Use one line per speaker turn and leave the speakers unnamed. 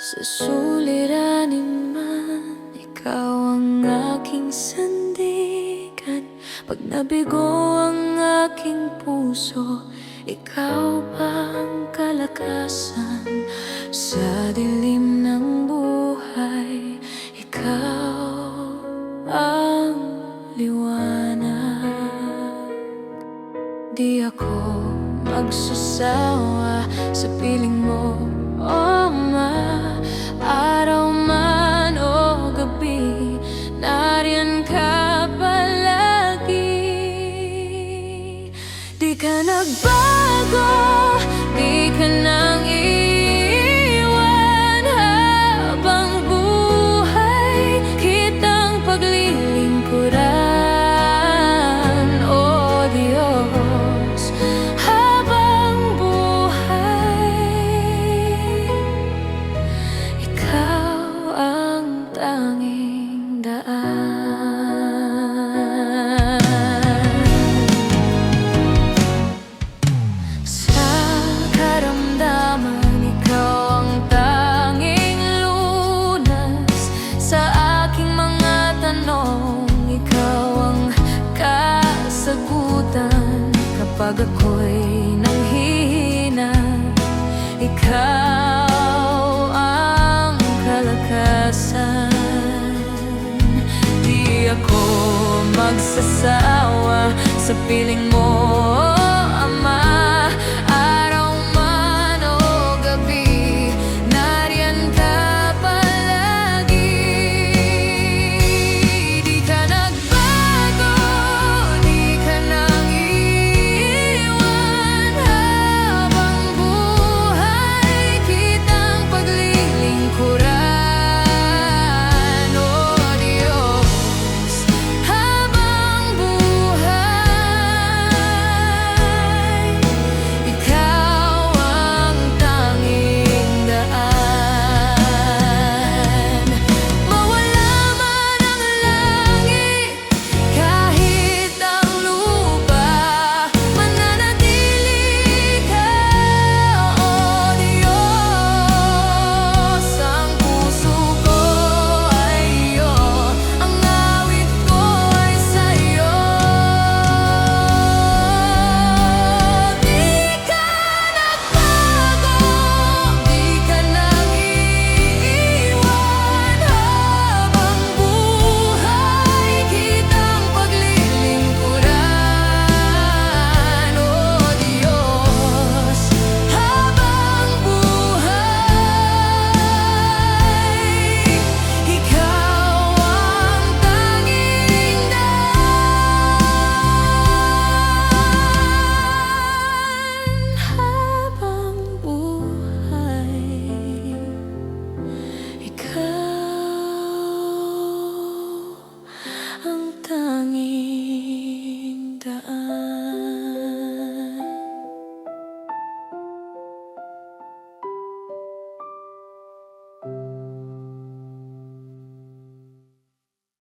Sa suliranin man, ikaw ang aking sandigan. Pag nabigo ang aking puso, ikaw ang kalakasan. Sa dilim ng buhay, ikaw ang liwanag. Di ako magsasawa sa piling mo, oh ma. Araw man o gabi, nariyan ka palagi. Di ka nagbago, di ka nang iwan. Habang buhay kitang paglilingkuran, oh Diyos. Habang buhay, ikaw ang tanging daan. Sa karamdaman, ikaw ang tanging lunas. Sa aking mga tanong, ikaw ang kasagutan. Kapag ako'y nanghihina, ikaw ang kalakasan. Di ako magsasawa sa piling mo,